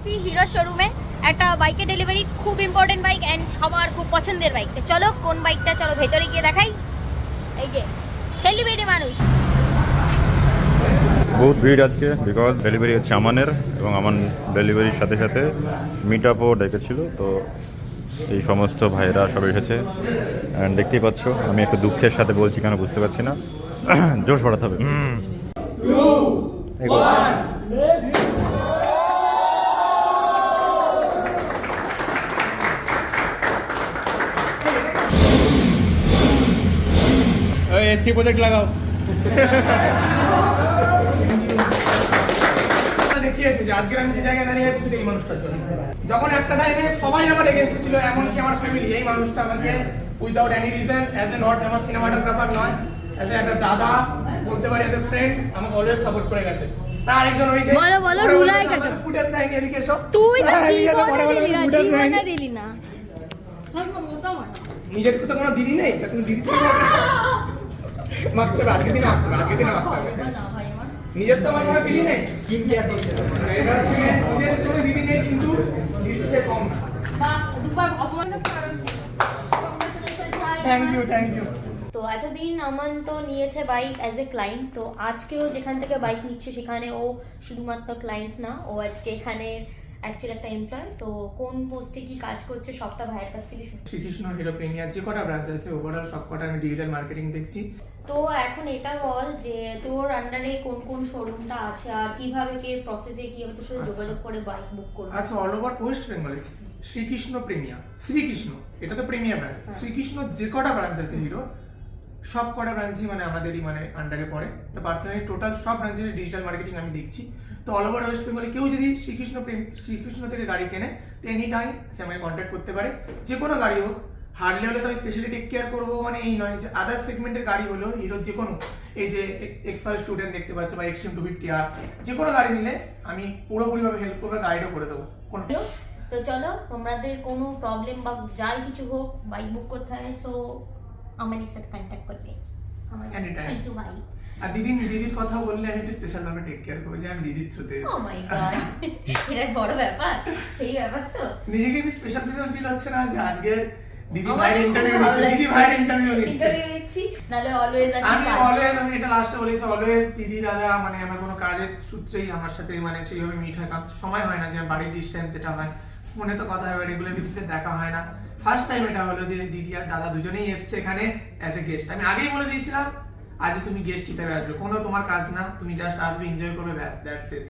এসেছি হিরো শোরুমে একটা বাইকের ডেলিভারি, খুব ইম্পর্টেন্ট বাইক অ্যান্ড সবার খুব পছন্দের বাইক। তো চলো কোন বাইকটা, চলো ভেতরে গিয়ে দেখাই। এই যে সেলিব্রিটি মানুষ, বহুত ভিড় আজকে, বিকজ ডেলিভারি হচ্ছে আমানের, এবং আমার ডেলিভারির সাথে সাথে মিট আপও ডেকেছিল। তো এই সমস্ত ভাইরা সব এসেছে অ্যান্ড দেখতেই পাচ্ছ আমি একটু দুঃখের সাথে বলছি, কেন বুঝতে পারছি না। জোশ বাড়াতে হবে। এসি প্রজেক্ট লাগাও। দেখিয়েছে যে আজকে আমি যে জায়গায় দাঁড়িয়ে আছি এই মানুষটার জন্য। যখন একটা টাইমে সবাই আমার এগেইনস্টে ছিল, এমনকি আমার ফ্যামিলি, এই মানুষটা আমাকে without any reason, as a not আমার সিনেমাটোগ্রাফার নয়, অ্যাজ এ একটা দাদা বলতে পারি, অ্যাজ এ ফ্রেন্ড আমাকে অলওয়েজ সাপোর্ট করে গেছে। আর আরেকজন ওই যে বলো রুলাই কাকা, ফুটেজ দেয়নি, এদিকে এসো। তুই তো জীবনে দিলি না। নিজের তো কোনো দিদি নেই, তা তুমি দিদি মাখতে হবে, আজকে দিনে মাখতে হবে, আজকে দিনে মাখতে হবে। নিজের তো আমার কোনো দিদি নেই, স্কিন কেয়ার করতে হবে। এটা হচ্ছে নিজের কোনো দিদি নেই, কিন্তু দিদির থেকে কম না। Thank you. তো এতদিন আমান তো নিয়েছে বাইক অ্যাজ এ ক্লায়েন্ট, তো আজকেও যেখান থেকে বাইক নিচ্ছে সেখানে ও শুধুমাত্র ক্লায়েন্ট না, ও আজকে এখানে অ্যাকচুয়ালি একটা এমপ্লয়। তো কোন পোস্টে কি কাজ করছে সবটা ভাইয়ের কাছ থেকে শুনছি। শ্রীকৃষ্ণ হিরো প্রিমিয়ার যে কটা ব্রাঞ্চ আছে ওভারঅল সব কটা আমি ডিজিটাল মার্কেটিং দেখছি। তো এখন এটা বল যে তোর আন্ডারে কোন কোন শোরুমটা আছে আর কিভাবে কে প্রসেসে কিভাবে তোর সাথে যোগাযোগ করে বাইক বুক করবে। আচ্ছা, অল ওভার ওয়েস্ট বেঙ্গলে শ্রীকৃষ্ণ প্রিমিয়ার, শ্রীকৃষ্ণ এটা তো প্রিমিয়ার ব্রাঞ্চ, শ্রীকৃষ্ণ যে কটা ব্রাঞ্চ আছে হিরো সব কটা ব্রাঞ্চই মানে আমাদেরই মানে আন্ডারে পড়ে। তো পার্সোনালি টোটাল সব ব্রাঞ্চের ডিজিটাল মার্কেটিং আমি দেখছি। তো অল ওভার ওয়েস্ট বেঙ্গলে কেউ যদি শ্রীকৃষ্ণ থেকে গাড়ি কেনে তো এনি টাইম সে আমাকে কন্ট্যাক্ট করতে পারে, যে কোনো গাড়ি হোক। হার্ডলি হলে তো আমি স্পেশালি টেক কেয়ার করবো মানে এই নয়, যে আদার সেগমেন্টের গাড়ি হলো হিরোর যে কোনো, এই যে এক্সপায়ার স্টুডেন্ট দেখতে পাচ্ছ বা এক্সট্রিম টু বিট কেয়ার, যে কোনো গাড়ি নিলে আমি পুরোপুরিভাবে হেল্প করবো, গাইডও করে দেবো কোনো। তো চলো তোমাদের কোনো প্রবলেম বা যাই কিছু হোক বাইক বুক করতে হয়, সো আমাদের সাথে কন্ট্যাক্ট করবে আমার শিল্টু ভাই। আর দিদির কথা বললে আমি একটু স্পেশাল ভাবে টেক কেয়ার করবো, যে আমি দিদির থ্রুতে। ও মাই গড, এটা বড় ব্যাপার, সেই ব্যাপার। তো নিজেকে কি স্পেশাল ফিল হচ্ছে না যে আজকে দিদি ভাইয়ের ইন্টারভিউ নিচ্ছি। নালে অলওয়েজ আমি এটা লাস্টে বলেছি, অলওয়েজ দিদি দাদা মানে আমার কোনো কাজের সূত্রেই আমার সাথে মানে সেইভাবে মিট হয়, কারণ সময় হয় না, যে বাড়ির ডিস্টেন্স যেটা হয়, ফোনে তো কথা হয়, রেগুলার বেসিসে দেখা হয় না। ফার্স্ট টাইম এটা হলো যে দিদি আর দাদা দুজনেই এসছে এখানে অ্যাজ এ গেস্ট। আমি আগেই বলে দিয়েছিলাম আজ তুমি গেস্ট হিসেবে আসবে, কোনো তোমার কাজ না, তুমি জাস্ট আসবে, এনজয় করবে, ব্যাস, দ্যাটস ইট।